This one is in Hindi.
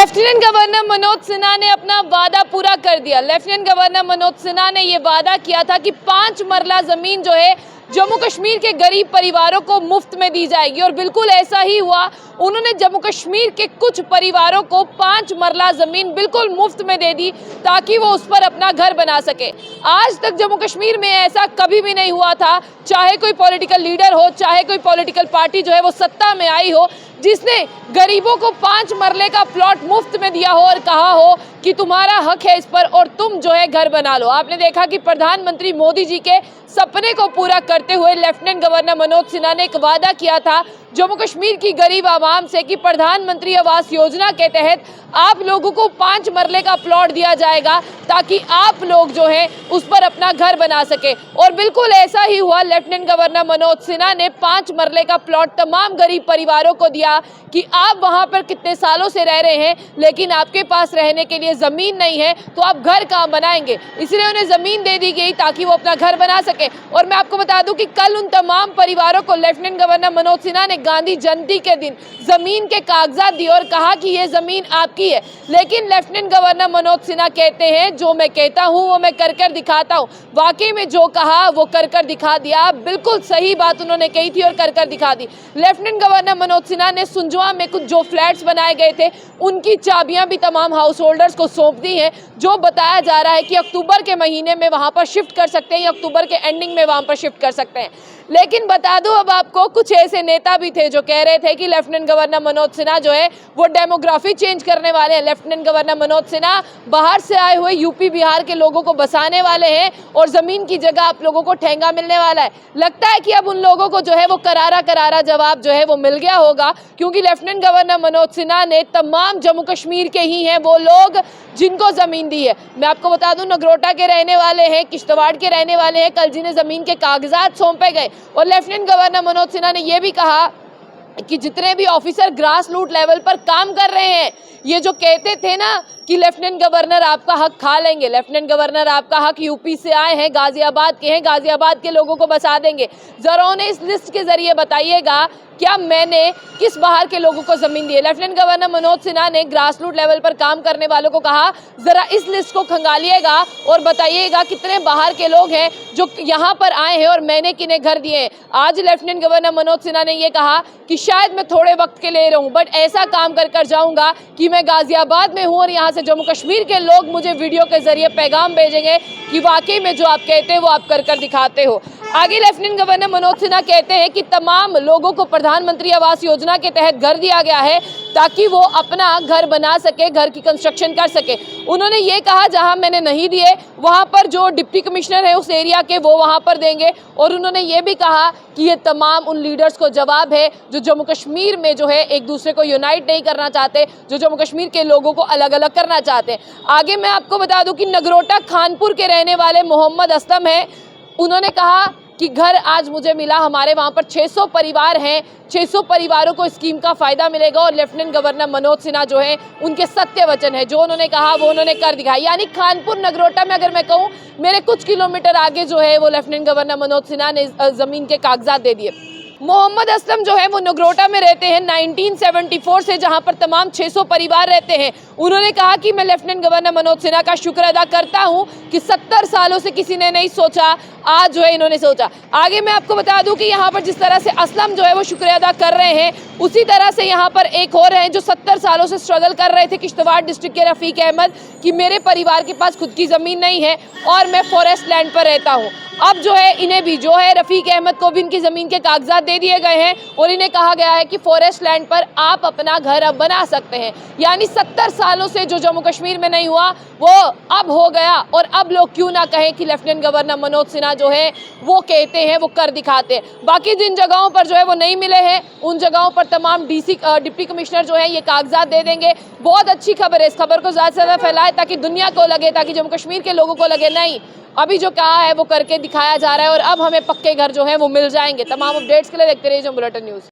लेफ्टिनेंट गवर्नर मनोज सिन्हा ने अपना वादा पूरा कर दिया। लेफ्टिनेंट गवर्नर मनोज सिन्हा ने ये वादा किया था कि 5 मरला जमीन जो है जम्मू कश्मीर के गरीब परिवारों को मुफ्त में दी जाएगी और बिल्कुल ऐसा ही हुआ। उन्होंने जम्मू कश्मीर के कुछ परिवारों को 5 मरला जमीन बिल्कुल मुफ्त में दे दी ताकि वो उस पर अपना घर बना सके। आज तक जम्मू कश्मीर में ऐसा कभी भी नहीं हुआ था, चाहे कोई पॉलिटिकल लीडर हो, चाहे कोई पॉलिटिकल पार्टी जो है वो सत्ता में आई हो, जिसने गरीबों को 5 मरले का प्लॉट मुफ्त में दिया हो और कहा हो कि तुम्हारा हक है इस पर और तुम जो है घर बना लो। आपने देखा कि प्रधानमंत्री मोदी जी के सपने को पूरा करते हुए लेफ्टिनेंट गवर्नर मनोज सिन्हा ने एक वादा किया था जम्मू कश्मीर की गरीब आवाम से कि प्रधानमंत्री आवास योजना के तहत आप लोगों को 5 मरले का प्लॉट दिया जाएगा ताकि आप लोग जो है उस पर अपना घर बना सके। और बिल्कुल ऐसा ही हुआ। लेफ्टिनेंट गवर्नर मनोज सिन्हा ने 5 मरले का प्लॉट तमाम गरीब परिवारों को दिया कि आप वहां पर कितने सालों से रह रहे हैं लेकिन आपके पास रहने के लिए ज़मीन नहीं है, तो आप घर कहाँ बनाएंगे। इसलिए उन्हें ज़मीन दे दी गई ताकि वो अपना घर बना सके। और मैं आपको बता दूं कि कल उन तमाम परिवारों को लेफ्टिनेंट गवर्नर मनोज सिन्हा ने गांधी जयंती के दिन ज़मीन के कागजात दिए और कहा कि ये ज़मीन आपकी है। लेकिन लेफ्टिनेंट गवर्नर मनोज सिन्हा कहते हैं जो मैं कहता हूँ वो मैं कर कर दिखाता हूँ। वाकई में जो कहा वो कर कर दिखा दिया। बिल्कुल सही बात उन्होंने कही थी और कर कर दिखा दी। लेफ्टिनेंट गवर्नर मनोज सिन्हा ने सुंजवा में कुछ जो फ्लैट्स बनाए गए थे उनकी चाबियां भी तमाम हाउस होल्डर्स को सौंप दी हैं, जो बताया जा रहा है कि अक्टूबर के महीने में वहां पर शिफ्ट कर सकते हैं या अक्टूबर के एंडिंग में वहां पर शिफ्ट कर सकते हैं। लेकिन बता दूं अब आपको, कुछ ऐसे नेता भी थे जो कह रहे थे कि लेफ्टिनेंट गवर्नर मनोज सिन्हा जो है वो डेमोग्राफी चेंज करने वाले हैं। लेफ्टिनेंट गवर्नर मनोज सिन्हा बाहर से आए हुए यूपी बिहार के लोगों को बसाने वाले हैं और ज़मीन की जगह आप लोगों को ठेंगा मिलने वाला है। लगता है कि अब उन लोगों को जो है वो करारा करारा जवाब जो है वो मिल गया होगा, क्योंकि लेफ्टिनेंट गवर्नर मनोज सिन्हा ने तमाम जम्मू कश्मीर के ही हैं वो लोग जिनको ज़मीन दी है। मैं आपको बता दूं, नगरोटा के रहने वाले हैं, किश्तवाड़ के रहने वाले हैं, कल जिन्हें ज़मीन के कागजात सौंपे गए। और लेफ्टिनेंट गवर्नर मनोज सिन्हा ने यह भी कहा कि जितने भी ऑफिसर ग्रास रूट लेवल पर काम कर रहे हैं, ये जो कहते थे ना कि लेफ्टिनेंट गवर्नर आपका हक खा लेंगे, लेफ्टिनेंट गवर्नर आपका हक यूपी से आए हैं, गाजियाबाद के हैं, गाजियाबाद के लोगों को बसा देंगे, ज़रा उन्हें इस लिस्ट के जरिए बताइएगा क्या मैंने किस बाहर के लोगों को ज़मीन दी है। लेफ्टिनेंट गवर्नर मनोज सिन्हा ने ग्रास रूट लेवल पर काम करने वालों को कहा ज़रा इस लिस्ट को खंगालिएगा और बताइएगा कितने बाहर के लोग हैं जो यहाँ पर आए हैं और मैंने किन्हें घर दिए हैं। आज लेफ्टिनेंट गवर्नर मनोज सिन्हा ने यह कहा कि शायद मैं थोड़े वक्त के लिए रहूं बट ऐसा काम कर जाऊंगा कि मैं गाजियाबाद में हूं और यहाँ से जम्मू कश्मीर के लोग मुझे वीडियो के जरिए पैगाम भेजेंगे कि वाकई में जो आप कहते हैं वो आप कर दिखाते हो। आगे लेफ्टिनेंट गवर्नर मनोज सिन्हा कहते हैं कि तमाम लोगों को प्रधानमंत्री आवास योजना के तहत घर दिया गया है ताकि वो अपना घर बना सके, घर की कंस्ट्रक्शन कर सके। उन्होंने ये कहा जहां मैंने नहीं दिए वहां पर जो डिप्टी कमिश्नर है उस एरिया के वो वहां पर देंगे। और उन्होंने ये भी कहा कि ये तमाम उन लीडर्स को जवाब है जो जम्मू कश्मीर में जो है एक दूसरे को यूनाइट नहीं करना चाहते, जो जम्मू कश्मीर के लोगों को अलग अलग करना चाहते हैं। आगे मैं आपको बता दूं कि नगरोटा खानपुर के रहने वाले मोहम्मद असलम हैं। उन्होंने कहा कि घर आज मुझे मिला, हमारे वहाँ पर 600 परिवार हैं, 600 परिवारों को स्कीम का फ़ायदा मिलेगा। और लेफ्टिनेंट गवर्नर मनोज सिन्हा जो है उनके सत्य वचन है, जो उन्होंने कहा वो उन्होंने कर दिखाया। यानी खानपुर नगरोटा में अगर मैं कहूँ मेरे कुछ किलोमीटर आगे जो है वो लेफ्टिनेंट गवर्नर मनोज सिन्हा ने ज़मीन के कागजात दे दिए। मोहम्मद असलम जो है वो नगरोटा में रहते हैं 1974 से, जहां पर तमाम 600 परिवार रहते हैं। उन्होंने कहा कि मैं लेफ्टिनेंट गवर्नर मनोज सिन्हा का शुक्र अदा करता हूं कि 70 सालों से किसी ने नहीं सोचा, आज जो है इन्होंने सोचा। आगे मैं आपको बता दूं कि यहाँ पर जिस तरह से असलम जो है वो शुक्र अदा कर रहे हैं, उसी तरह से यहाँ पर एक और हैं जो 70 सालों से स्ट्रगल कर रहे थे, किश्तवाड़ डिस्ट्रिक्ट के रफ़ीक अहमद, कि मेरे परिवार के पास खुद की ज़मीन नहीं है और मैं फॉरेस्ट लैंड पर रहता हूँ। अब जो है इन्हें भी जो है रफ़ीक अहमद को भी इनकी ज़मीन के कागजात दे दिए गए हैं और इन्हें कहा गया है कि फॉरेस्ट लैंड पर आप अपना घर अब बना सकते हैं। यानी 70 सालों से जो जम्मू कश्मीर में नहीं हुआ वो अब हो गया। और अब लोग क्यों ना कहें कि लेफ्टिनेंट गवर्नर मनोज सिन्हा जो है वो कहते हैं वो कर दिखाते हैं। बाकी जिन जगहों पर जो है वो नहीं मिले हैं उन जगहों पर तमाम डिप्टी कमिश्नर जो है ये कागजात दे देंगे। बहुत अच्छी खबर है, इस खबर को ज़्यादा से ज़्यादा फैलाए ताकि दुनिया को लगे, ताकि जम्मू कश्मीर के लोगों को लगे नहीं अभी जो कहा है वो करके दिखाया जा रहा है और अब हमें पक्के घर जो है वो मिल जाएंगे। तमाम अपडेट्स के लिए देखते रहिए जो बुलेटिन न्यूज़।